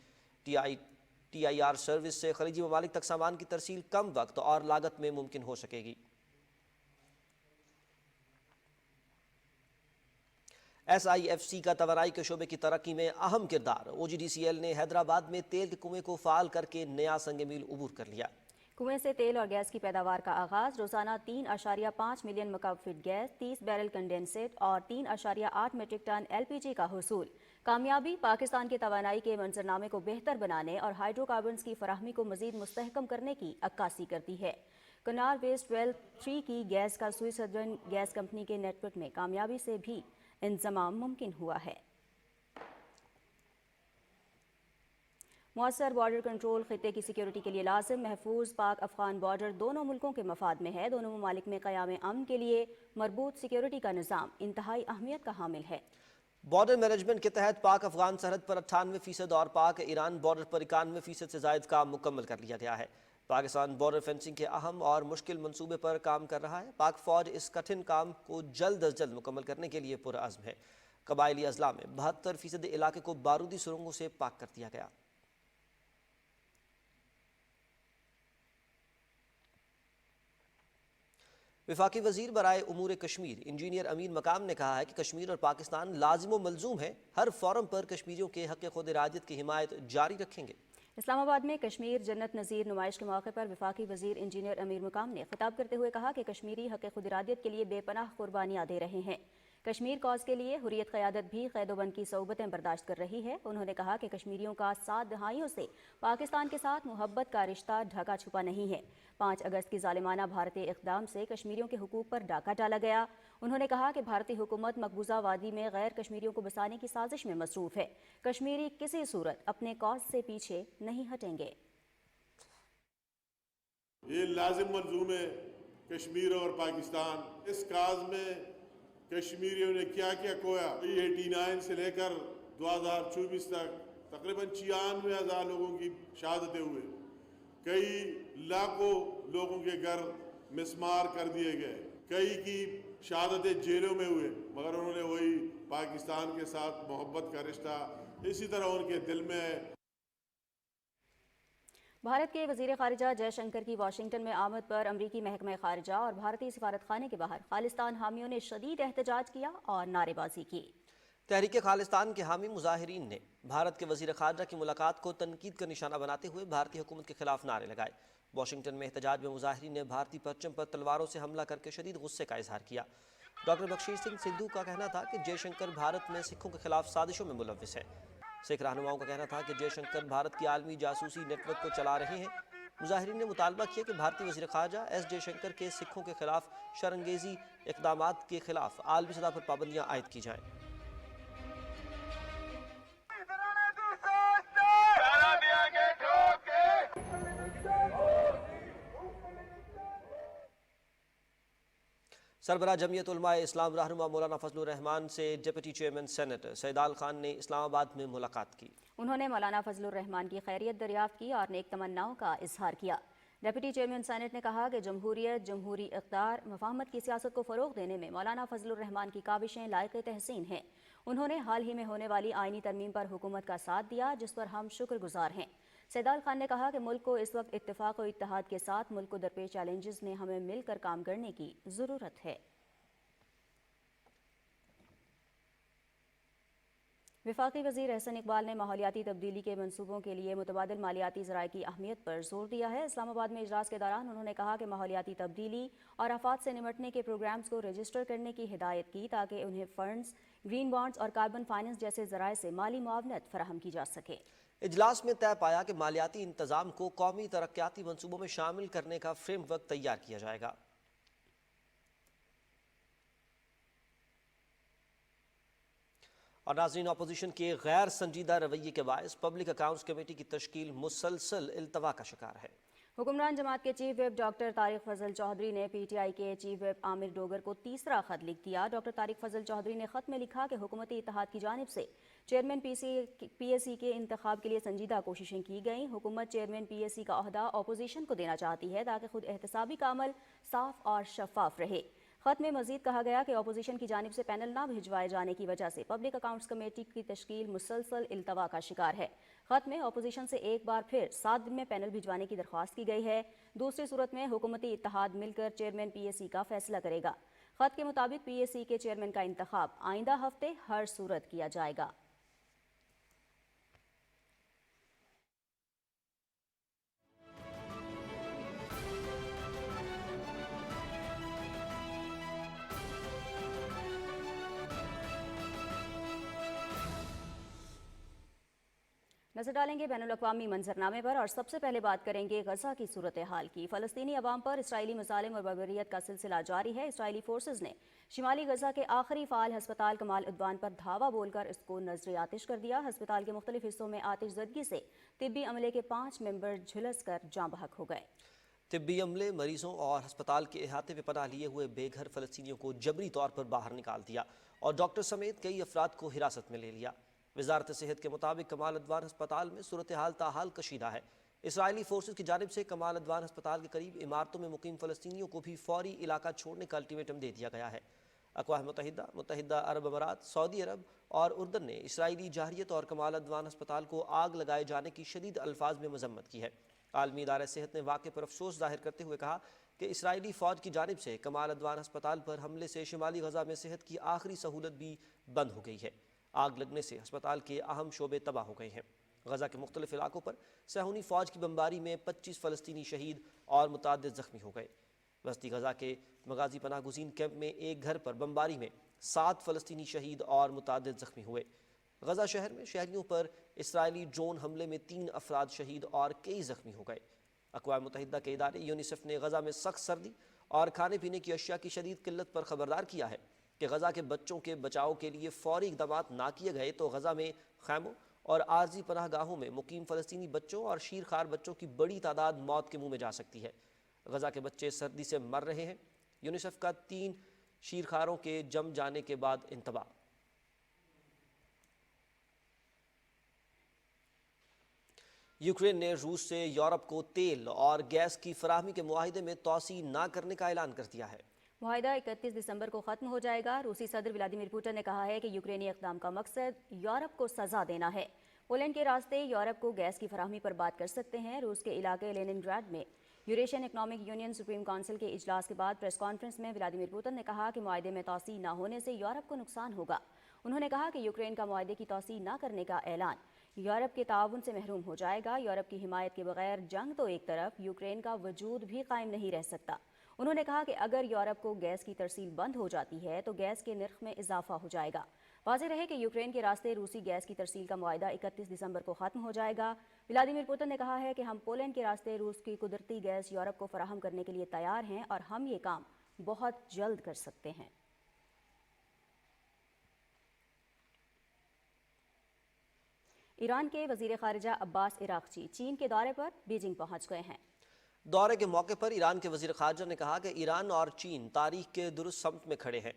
TIR सर्विस से खलीजी ममालिक तक सामान की तरसील कम वक्त और लागत में मुमकिन हो सकेगी। SIFC का तवानाई के शोबे की तरक्की में अहम किरदार। OGDCL ने हैदराबाद में तेल के कुएं को फाल करके नया संग मील उबूर कर लिया। कुएं से तेल और गैस की पैदावार का आगाज। रोजाना 3.5 मिलियन मकब फीट गैस, 30 बैरल कंडेंसेट और 3.8 मीट्रिक टन LPG का हुसूल। कामयाबी पाकिस्तान की तवानाई के मंजरनामे को बेहतर बनाने और हाइड्रोकार्बन्स की फराहमी को मजीद मुस्तहकम करने की अक्कासी करती है। कनार वेस्ट वेल 3 की गैस का स्विट्जरलैंड गैस कंपनी के नेटवर्क में कामयाबी से भी इंजमाम मुमकिन हुआ है। मुअस्सर बॉर्डर कंट्रोल खित्ते की सिक्योरिटी के लिए लाजिम। महफूज पाक अफगान बॉर्डर दोनों मुल्कों के मफाद में है। दोनों ममालिक में क़याम अमन के लिए मरबूत सिक्योरिटी का निज़ाम इंतहाई अहमियत का हामिल है। बॉर्डर मैनेजमेंट के तहत पाक अफगान सरहद पर 98% और पाक ईरान बॉर्डर पर 91% से ज़ायद काम मुकम्मल कर लिया गया है। पाकिस्तान बॉर्डर फेंसिंग के अहम और मुश्किल मंसूबे पर काम कर रहा है। पाक फौज इस कठिन काम को जल्द अज जल्द मुकम्मल करने के लिए पुरअज़्म है। قبائلی اضلاع میں 72% علاقے کو بارودی سرنگوں سے پاک کر دیا گیا۔ وفاقی وزیر برائے امور کشمیر انجینئر امین مقام نے کہا ہے کہ کشمیر اور پاکستان لازم و ملزوم ہیں، ہر فورم پر کشمیریوں کے حق خود ارادیت کی حمایت جاری رکھیں گے۔ اسلام آباد میں کشمیر جنت نظیر نمائش کے موقع پر وفاقی وزیر انجینئر امیر مقام نے خطاب کرتے ہوئے کہا کہ کشمیری حق خود ارادیت کے لیے بے پناہ قربانیاں دے رہے ہیں۔ کشمیر کاز کے لیے حریت قیادت بھی قید و بند کی صعوبتیں برداشت کر رہی ہے۔ انہوں نے کہا کہ کشمیریوں کا 7 دہائیوں سے پاکستان کے ساتھ محبت کا رشتہ ڈھکا چھپا نہیں ہے۔ 5 اگست کی ظالمانہ بھارتی اقدام سے کشمیریوں کے حقوق پر ڈاکہ ڈالا گیا۔ انہوں نے کہا کہ بھارتی حکومت مقبوضہ وادی میں غیر کشمیریوں کو بسانے کی سازش میں مصروف ہے۔ کشمیری کسی صورت اپنے کاز سے پیچھے نہیں ہٹیں گے۔ یہ لازم ملزوم ہے کشمیر اور پاکستان، اس کاز میں کشمیریوں نے کیا کیا کھویا۔ 89 سے لے کر 2024 تک تقریباً 96,000 لوگوں کی شہادتیں ہوئے، کئی لاکھوں لوگوں کے گھر مسمار کر دیے گئے، کئی کی شہادتیں جیلوں میں ہوئے، مگر انہوں نے وہی پاکستان کے ساتھ محبت کا رشتہ اسی طرح ان کے دل میں ہے۔ بھارت کے وزیر خارجہ جے شنکر کی واشنگٹن میں آمد پر امریکی محکمہ خارجہ اور بھارتی سفارت خانے کے باہر خالصتان حامیوں نے شدید احتجاج کیا اور نعرے بازی کی۔ تحریک خالصتان کے حامی مظاہرین نے بھارت کے وزیر خارجہ کی ملاقات کو تنقید کا نشانہ بناتے ہوئے بھارتی حکومت کے خلاف نعرے لگائے۔ واشنگٹن میں احتجاج میں مظاہرین نے بھارتی پرچم پر تلواروں سے حملہ کر کے شدید غصے کا اظہار کیا۔ ڈاکٹر بخشیر سنگھ سدھو کا کہنا تھا کہ جے شنکر بھارت میں سکھوں کے خلاف سازشوں میں ملوث ہے۔ سکھ رہنماؤں کا کہنا تھا کہ جے شنکر بھارت کی عالمی جاسوسی نیٹ ورک کو چلا رہے ہیں۔ مظاہرین نے مطالبہ کیا کہ بھارتی وزیر خارجہ ایس جے شنکر کے سکھوں کے خلاف شرانگیزی اقدامات کے خلاف عالمی سطح پر پابندیاں عائد کی جائیں۔ سربراہ جمعیت علماء اسلام رہنما مولانا فضل الرحمان سے deputy chairman senate Saidal Khan نے اسلام آباد میں ملاقات کی۔ انہوں نے مولانا فضل الرحمان کی خیریت دریافت کی اور نیک تمناؤں کا اظہار کیا۔ ڈپٹی چیئرمین سینٹ نے کہا کہ جمہوریت، جمہوری اقدار، مفاہمت کی سیاست کو فروغ دینے میں مولانا فضل الرحمان کی کاوشیں لائق تحسین ہیں۔ انہوں نے حال ہی میں ہونے والی آئینی ترمیم پر حکومت کا ساتھ دیا، جس پر ہم شکر گزار ہیں۔ سیدال خان نے کہا کہ ملک کو اس وقت اتفاق و اتحاد کے ساتھ ملک کو درپیش چیلنجز میں ہمیں مل کر کام کرنے کی ضرورت ہے۔ وفاقی وزیر احسن اقبال نے ماحولیاتی تبدیلی کے منصوبوں کے لیے متبادل مالیاتی ذرائع کی اہمیت پر زور دیا ہے۔ اسلام آباد میں اجلاس کے دوران انہوں نے کہا کہ ماحولیاتی تبدیلی اور آفات سے نمٹنے کے پروگرامز کو رجسٹر کرنے کی ہدایت کی تاکہ انہیں فنڈز، گرین بانڈز اور کاربن فائننس جیسے ذرائع سے مالی معاونت فراہم کی جا سکے۔ اجلاس میں طے پایا کہ مالیاتی انتظام کو قومی ترقیاتی منصوبوں میں شامل کرنے کا فریم ورک تیار کیا جائے گا۔ اور ناظرین، اپوزیشن کے غیر سنجیدہ رویے کے باعث پبلک اکاؤنٹس کمیٹی کی تشکیل مسلسل التوا کا شکار ہے۔ حکمران جماعت کے چیف ویپ ڈاکٹر طارق فضل چودھری نے پی ٹی آئی کے چیف ویپ عامر ڈوگر کو تیسرا خط لکھ دیا۔ ڈاکٹر طارق فضل چودھری نے خط میں لکھا کہ حکومتی اتحاد کی جانب سے چیئرمین پی ایس سی کے انتخاب کے لیے سنجیدہ کوششیں کی گئیں۔ حکومت چیئرمین پی ایس سی کا عہدہ اپوزیشن کو دینا چاہتی ہے تاکہ خود احتسابی کا عمل صاف اور شفاف رہے۔ خط میں مزید کہا گیا کہ اپوزیشن کی جانب سے پینل نہ بھجوائے جانے کی وجہ سے پبلک اکاؤنٹس کمیٹی کی تشکیل مسلسل التوا کا شکار ہے۔ خط میں اپوزیشن سے ایک بار پھر 7 دن میں پینل بھجوانے کی درخواست کی گئی ہے۔ دوسری صورت میں حکومتی اتحاد مل کر چیئرمین پی ایس سی کا فیصلہ کرے گا۔ خط کے مطابق پی ایس سی کے چیئرمین کا انتخاب آئندہ ہفتے ہر صورت کیا جائے گا۔ نظر ڈالیں گے بین الاقوامی منظرنامے پر اور سب سے پہلے بات کریں گے غزہ کی صورتحال کی۔ فلسطینی عوام پر اسرائیلی مظالم اور بربریت کا سلسلہ جاری ہے۔ اسرائیلی فورسز نے شمالی غزہ کے آخری فعال ہسپتال کمال عدوان پر دھاوا بول کر اس کو نذر آتش کر دیا۔ ہسپتال کے مختلف حصوں میں آتش زدگی سے طبی عملے کے 5 ممبر جھلس کر جاں بحق ہو گئے۔ طبی عملے مریضوں اور ہسپتال کے احاطے میں پناہ لیے ہوئے بے گھر فلسطینیوں کو جبری طور پر باہر نکال دیا اور ڈاکٹر سمیت کئی افراد کو حراست میں لے لیا۔ وزارت صحت کے مطابق کمال عدوان ہسپتال میں صورتحال تاحال کشیدہ ہے۔ اسرائیلی فورسز کی جانب سے کمال عدوان ہسپتال کے قریب عمارتوں میں مقیم فلسطینیوں کو بھی فوری علاقہ چھوڑنے کا الٹیمیٹم دے دیا گیا ہے۔ अक़वाम मुत्तहिदा, मुत्तहिदा अरब अमारात, सऊदी अरब और उर्दन ने इसराइली जारहियत और कमाल अदवान अस्पताल को आग लगाए जाने की शदीद अल्फाज में मजम्मत की है। आलमी इदारा सेहत ने वाक़े पर अफसोस जाहिर करते हुए कहा कि इसराइली फ़ौज की जानिब से कमाल अदवान अस्पताल पर हमले से शिमाली गजा में सेहत की आखिरी सहूलत भी बंद हो गई है। आग लगने से अस्पताल के अहम शोबे तबाह हो गए हैं। गजा के मुख्तलिफ इलाकों पर सहूनी फ़ौज की बमबारी में 25 फ़लस्तीनी शहीद और मुतअद्दिद ज़ख्मी हो गए। वस्ती गजा के मगाजी पनाह गुज़ीन कैंप में एक घर पर बमबारी में 7 फ़लस्तीनी शहीद और मुतअद्दिद ज़ख्मी हुए। गजा शहर में शहरियों पर इसराइली ड्रोन हमले में 3 अफराद शहीद और कई ज़ख्मी हो गए। अक़वाम मुत्तहिदा के इदारे यूनिसेफ ने गजा में सख्त सर्दी और खाने पीने की अशिया की शदीद किल्लत पर खबरदार किया है कि गजा के बच्चों के बचाव के लिए फौरी इक़दामात ना किए गए तो गजा में खैमों और आर्जी पनाह गाहों में मुकीम फ़लस्तीनी बच्चों और शीरखार बच्चों की बड़ी तादाद मौत के मुँह में जा सकती है। गजा के बच्चे सर्दी से मर रहे हैं। यूनिसेफ का 3 शीरखारों के जम जाने के बाद इंतबा। यूक्रेन ने रूस से यूरोप को तेल और गैस की फराहमी के मुआहिदे में तोसी ना करने का ऐलान कर दिया है। मुआहिदा 31 दिसंबर को ख़त्म हो जाएगा। रूसी सदर व्लादिमीर पुतिन ने कहा है कि यूक्रेनी इक़दाम का मकसद यूरोप को सज़ा देना है। पोलैंड के रास्ते यूरोप को गैस की फराहमी पर बात कर सकते हैं। रूस के इलाके लेनिनग्राड में Eurasian economic union supreme council के इजलास के बाद प्रेस कॉन्फ्रेंस में व्लादिमीर पुतिन ने कहा कि मुआहिदे में तोसी न होने से यूरोप को नुकसान होगा। उन्होंने कहा कि यूक्रेन का मुआहिदे की तोसी न करने का ऐलान यूरोप के ताउन से महरूम हो जाएगा। यूरोप की हिमायत के बगैर जंग तो एक तरफ, यूक्रेन का वजूद भी कायम नहीं रह सकता। उन्होंने कहा कि अगर यूरोप को गैस की तरसील बंद हो जाती है तो गैस के नर्ख में इजाफा हो जाएगा। वाज़ेह रहे कि यूक्रेन के रास्ते रूसी गैस की तरसील का मुआहिदा 31 दिसंबर को ख़त्म हो जाएगा। व्लादिमीर पुतिन ने कहा है कि हम पोलैंड के रास्ते रूस की कुदरती गैस यूरोप को फराहम करने के लिए तैयार हैं और हम ये काम बहुत जल्द कर सकते हैं। ईरान के वज़ीर ख़ारिजा अब्बास इराक़ची चीन के दौरे पर बीजिंग पहुंच गए हैं। दौरे के मौके पर ईरान के वज़ीर ख़ारिजा ने कहा कि ईरान और चीन तारीख के दुरुस्त समत में खड़े हैं।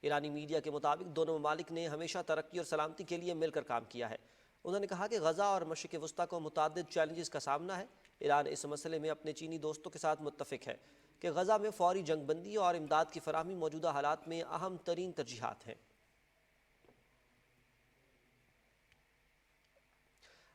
ईरानी मीडिया के मुताबिक दोनों ममालिक ने हमेशा तरक्की और सलामती के लिए मिलकर काम किया है। उन्होंने कहा कि गजा और मशरिक़ वस्ता को मुतअद्दिद चैलेंजेस का सामना है। ईरान इस मसले में अपने चीनी दोस्तों के साथ मुत्तफ़िक है कि गजा में फ़ौरी जंगबंदी और इमदाद की फराहमी मौजूदा हालात में अहम तरीन तरजीहात हैं।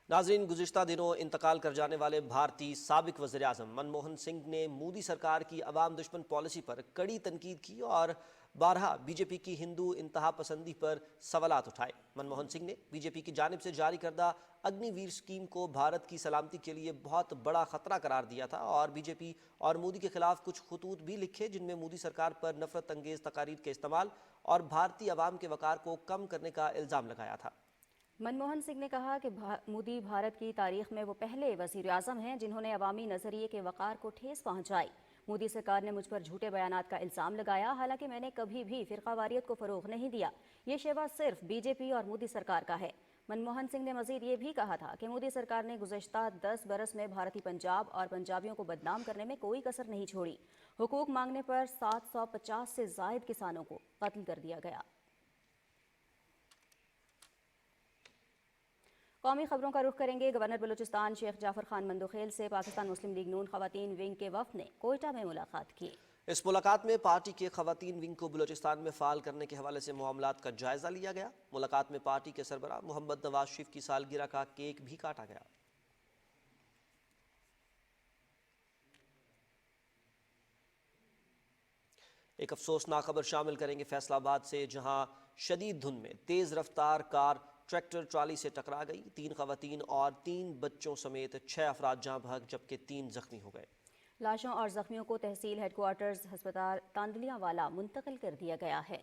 नाज़रीन, गुज़िश्ता दिनों इंतकाल कर जाने वाले भारतीय साबिक वज़ीर आज़म मनमोहन सिंह ने मोदी सरकार की अवाम दुश्मन पॉलिसी पर कड़ी तनकीद की और बारहा बीजेपी की हिंदू इंतहा पसंदी पर सवालात उठाए। मनमोहन सिंह ने बीजेपी की जानिब से जारी करदा अग्निवीर स्कीम को भारत की सलामती के लिए बहुत बड़ा खतरा करार दिया था और बीजेपी और मोदी के खिलाफ कुछ खतूत भी लिखे जिनमें मोदी सरकार पर नफरत अंगेज तकारीर के इस्तेमाल और भारतीय अवाम के वकार को कम करने का इल्ज़ाम लगाया था। मनमोहन सिंह ने कहा कि मोदी भारत की तारीख में वो पहले वज़ीर आज़म हैं जिन्होंने अवामी नज़रिए के वक़ार को ठेस पहुँचाई। मोदी सरकार ने मुझ पर झूठे बयानात का इल्ज़ाम लगाया, हालांकि मैंने कभी भी फ़िरक़ावारियत को फ़रोग़ नहीं दिया। ये शेवा सिर्फ बीजेपी और मोदी सरकार का है। मनमोहन सिंह ने मज़ीद ये भी कहा था कि मोदी सरकार ने गुज़श्ता 10 बरस में भारतीय पंजाब और पंजाबियों को बदनाम करने में कोई कसर नहीं छोड़ी। हुकूक मांगने पर 750 से ज़ायद किसानों को कत्ल कर दिया गया। कौमी खबरों का रुख करेंगे। गवर्नर बलूचिस्तान शेख जाफर खान मंदोखेल से पाकिस्तान मुस्लिम लीग नून ख़वातीन विंग के वफ़द ने कोयटा में मुलाकात की। इस मुलाकात में पार्टी के ख़वातीन विंग को बलूचिस्तान में फ़ाल करने के हवाले से मामलात का जायज़ा लिया गया। मुलाकात में पार्टी के सरबराह मोहम्मद नवाज शरीफ की सालगिरह का केक भी काटा गया। एक अफसोसनाक खबर शामिल करेंगे फैसलाबाद से, जहां शदीद धुंध में तेज़ रफ्तार कार ट्रैक्टर ट्राली से टकरा गई। 3 ख़वातीन और 3 बच्चों समेत 6 अफराद जाँ बहक जबकि 3 ज़ख्मी हो गए। लाशों और ज़ख्मियों को तहसील हेडक्वार्टर्स अस्पताल तांदलियावाला मुंतकिल कर दिया गया है।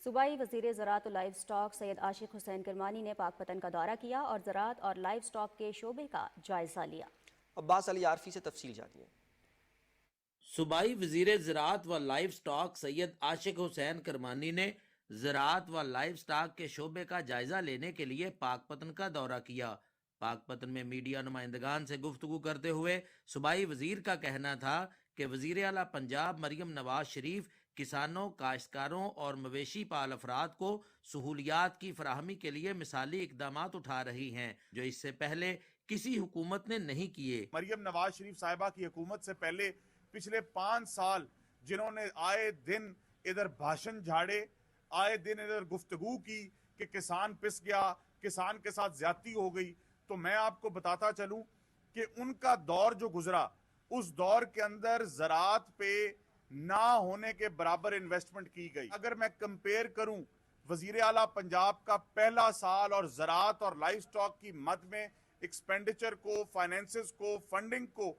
सूबाई वज़ीर ज़राअत और लाइव स्टॉक सैयद आशिक हुसैन करमानी ने पाकपतन का दौरा किया और ज़राअत और लाइव स्टॉक के शोबे का जायजा लिया। अब्बास अली आरफी से तफसील जानिए। सूबाई वज़ीर ज़राअत व लाइव स्टॉक सैयद आशिक हुसैन करमानी ने ज़राअत व लाइव स्टॉक के शोबे का जायजा लेने के लिए पाकपतन का दौरा किया। पाकपतन में मीडिया नुमाइंदगान से गुफ्तगू करते हुए सूबाई वज़ीर का कहना था कि वज़ीर आला पंजाब मरियम नवाज शरीफ किसानों, काश्तकारों और मवेशी पाल अफराद को सहूलियात की फराहमी के लिए मिसाली इकदामात उठा रही हैं, जो इससे पहले किसी हुकूमत ने नहीं किए। मरियम नवाज शरीफ साहिबा की हुकूमत से पहले पिछले 5 साल जिन्होंने आए दिन इधर भाषण झाड़े, आए दिन इधर गुफ्तगू की कि किसान पिस गया, किसान के साथ ज्यादती हो गई, तो मैं आपको बताता चलूं कि उनका दौर जो गुजरा उस दौर के अंदर ज़राअत पे ना होने के बराबर इन्वेस्टमेंट की गई। अगर मैं कंपेयर करूं वजीर आला पंजाब का पहला साल और ज़राअत और लाइफ स्टॉक की मद में एक्सपेंडिचर को, फाइनेंसेस को, फंडिंग को,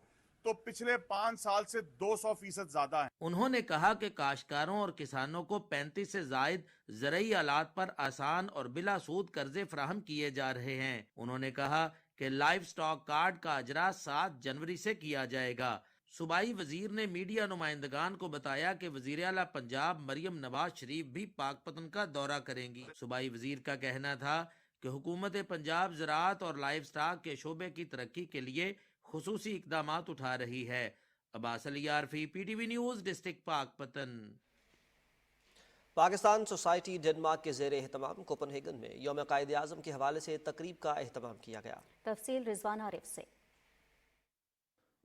तो पिछले 5 साल से 200% ज्यादा है। उन्होंने कहा कि काश्तकारों और किसानों को 35 से जायद ज़रई आलात पर आसान और बिला सूद कर्जे फराहम किए जा रहे हैं। उन्होंने कहा कि लाइफ स्टॉक कार्ड का अजरा 7 जनवरी से किया जाएगा। सूबाई वजीर ने मीडिया नुमाइंदगान को बताया कि वजीर आला पंजाब मरियम नवाज शरीफ भी पाकपतन का दौरा करेंगी। सूबाई वजीर का कहना था कि हुकूमत पंजाब ज़राअत और लाइफ स्टॉक के शोबे की तरक्की के लिए खुसूसी इकदामात उठा रही है। Abbas Ali Arfi, PTV news, district Pakpattan. Pakistan society Denmark के ज़ेर एहतमाम कोपनहेगन में यौम कायद आज़म के हवाले से तकरीब का एहतमाम किया गया। तफसील रिजवान आरिफ से।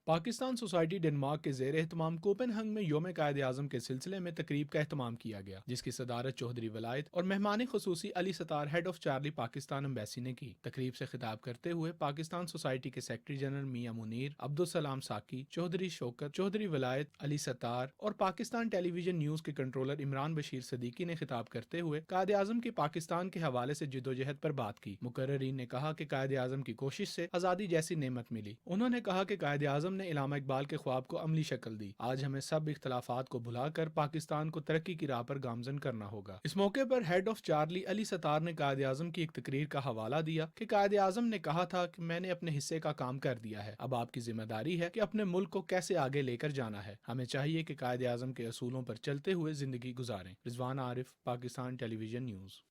पाकिस्तान सोसाइटी डेनमार्क के ज़ेर एहतमाम कोपेनहेगन में यौम कायद आज़म के सिलसिले में तकरीब का एहतमाम किया गया, जिसकी सदारत चौधरी वलायत और मेहमान खुसूसी Ali Sattar head of chancery Pakistan embassy ने की। तकरीब से खिताब करते हुए पाकिस्तान सोसाइटी के सेक्रेटरी जनरल मियां मुनीर, अब्दुल सलाम साकी, चौधरी शौकत, चौधरी वलायत, अली सतार और पाकिस्तान टेलीविजन न्यूज़ के कंट्रोलर इमरान बशीर सदीकी ने खिताब करते हुए कायद आज़म की पाकिस्तान के हवाले से जिद्दोजहद पर बात की। मुकर्ररीन ने कहा कि कायद आज़म की कोशिश से आज़ादी जैसी नेमत मिली। उन्होंने कहा कि कायद आज़म ने इलामा इकबाल के ख्वाब को अमली शक्ल दी। आज हमें सब इख्तलाफात को भुलाकर पाकिस्तान को तरक्की की राह पर गामजन करना होगा। इस मौके पर head of Charlie Ali Sattar ने कायद आज़म की एक तकरीर का हवाला दिया कि कायद आज़म ने कहा था कि मैंने अपने हिस्से का काम कर दिया है, अब आपकी जिम्मेदारी है कि अपने मुल्क को कैसे आगे लेकर जाना है। हमें चाहिए कि कायद आज़म के असूलों पर चलते हुए जिंदगी गुजारें। Rizwan Arif, Pakistan television news.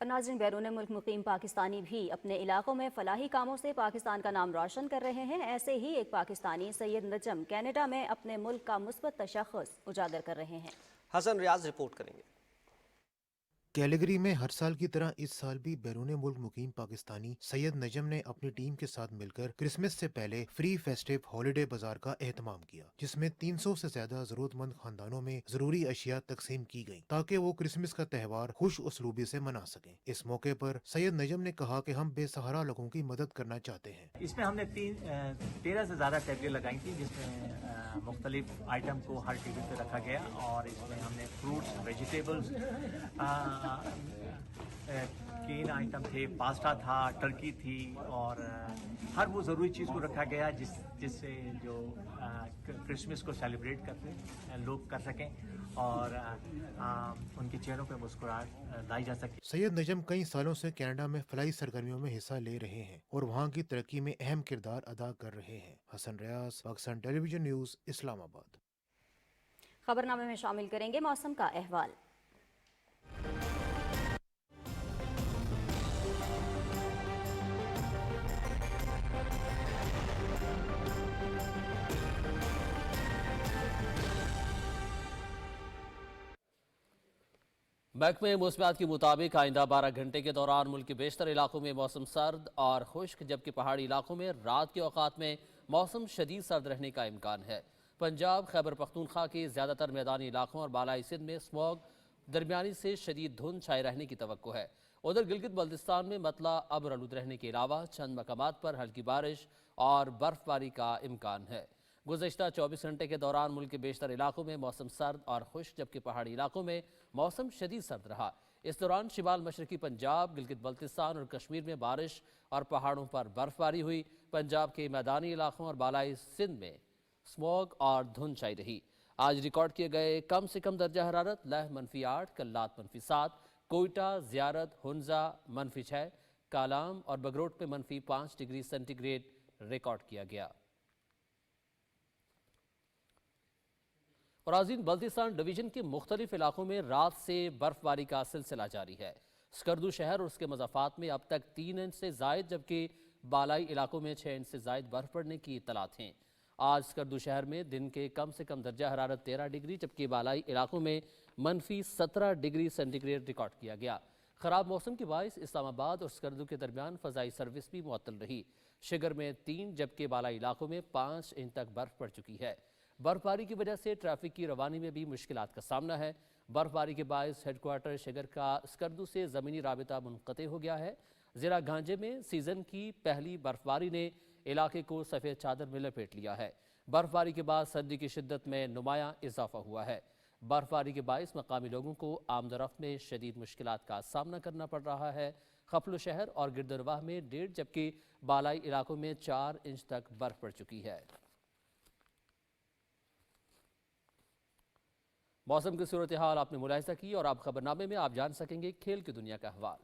और नाज़रीन, बैरून मुल्क मुकीम पाकिस्तानी भी अपने इलाकों में फलाही कामों से पाकिस्तान का नाम रोशन कर रहे हैं। ऐसे ही एक पाकिस्तानी सैयद नजम कनाडा में अपने मुल्क का मुस्बत तशख़्ख़ुस उजागर कर रहे हैं। हसन रियाज रिपोर्ट करेंगे। कैलगरी में हर साल की तरह इस साल भी बैरून मुल्क मुकीम पाकिस्तानी सैयद नजम ने अपनी टीम के साथ मिलकर क्रिसमस से पहले फ्री फेस्टिव हॉलिडे बाजार का एहतमाम किया, जिसमें 300 से ज्यादा जरूरतमंद खानदानों में जरूरी अशिया तकसीम की गयी ताकि वो क्रिसमस का त्यौहार खुश उसलूबी से मना सकें। इस मौके पर सैयद नजम ने कहा कि हम बेसहारा लोगों की मदद करना चाहते हैं। इसमें हमने 13 से ज्यादा टेबलें लगाई थी, जिसमें मुख्तलिफ आइटम को हर टेबल पे रखा गया और इसमें हमने फ्रूट्स, वेजिटेबल्स, केन आइटम थे, पास्ता था, टर्की थी और हर वो ज़रूरी चीज़ को रखा गया जिससे जो क्रिसमस को सेलिब्रेट करते लोग कर सकें और उनके चेहरों पे मुस्कुराहट लाई जा सके। सैयद नजम कई सालों से कनाडा में फलाई सरगर्मियों में हिस्सा ले रहे हैं और वहाँ की तरक्की में अहम किरदार अदा कर रहे हैं। हसन रियाज, पाकिस्तान टेलीविजन न्यूज़, इस्लामाबाद। खबरनामे में शामिल करेंगे मौसम का अहवाल। महकमे मौसमियात के मुताबिक आइंदा 12 घंटे के दौरान मुल्क के बेशतर इलाकों में मौसम सर्द और खुश्क, जबकि पहाड़ी इलाकों में रात के औकात में मौसम शदीद सर्द रहने का इम्कान है। पंजाब, खैबर पख्तूनख्वा के ज़्यादातर मैदानी इलाकों और बालाई सिंध में स्मॉग, दरमियानी से शदीद धुंध छाए रहने की तवक्को है। उधर गिलगित बल्तिस्तान में मतला अब्र आलूद रहने के अलावा चंद मकामात पर हल्की बारिश और बर्फबारी का इम्कान है। गुज़श्ता 24 घंटे के दौरान मुल्क के बेशतर इलाकों में मौसम सर्द और खुश्क, जबकि पहाड़ी इलाकों में मौसम शदीद सर्द रहा। इस दौरान शिमाल मशरकी पंजाब, गिलगित बल्तिस्तान और कश्मीर में बारिश और पहाड़ों पर बर्फबारी हुई। पंजाब के मैदानी इलाकों और बालाई सिंध में स्मॉग और धुंध छाई रही। आज रिकॉर्ड किए गए कम से कम दर्जा हरारत लह -8, कल्लात -7, कोयटा, ज़ियारत, हुंजा -6, कालाम और बगरोट में -5 डिग्री सेंटीग्रेड रिकॉर्ड किया गया। राज़ीन, बल्तिस्तान डिवीज़न के मुख्तलिफ इलाकों में रात से बर्फबारी का सिलसिला जारी है। स्कर्दू शहर और उसके मज़ाफ़ात में अब तक 3 इंच से ज़ायद, जबकि बालाई इलाकों में 6 इंच से ज़ायद बर्फ़ पड़ने की इत्तलात हैं। आज स्कर्दू शहर में दिन के कम से कम दर्जा हरारत 13 डिग्री, जबकि बालाई इलाकों में -17 डिग्री सेंटीग्रेड रिकॉर्ड किया गया। خراب موسم کے باعث اسلام آباد اور اسکردو کے درمیان فضائی سروس بھی معطل رہی۔ شگر میں 3 جبکہ بالائی علاقوں میں 5 انچ تک برف پڑ چکی ہے۔ برف باری کی وجہ سے ٹریفک کی روانی میں بھی مشکلات کا سامنا ہے۔ برف باری کے باعث ہیڈ کوارٹر شگر کا اسکردو سے زمینی رابطہ منقطع ہو گیا ہے۔ ضلع گانجے میں سیزن کی پہلی برف باری نے علاقے کو سفید چادر میں لپیٹ لیا ہے۔ برف باری کے بعد سردی کی شدت میں نمایاں اضافہ ہوا ہے۔ برف باری کے باعث مقامی لوگوں کو آمد و رفت میں شدید مشکلات کا سامنا کرنا پڑ رہا ہے۔ خپلو شہر اور گردرواہ میں 1.5 جبکہ بالائی علاقوں میں 4 انچ تک برف پڑ چکی ہے۔ موسم کی صورتحال آپ نے ملاحظہ کی اور اب خبرنامے میں آپ جان سکیں گے کھیل کی دنیا کا احوال۔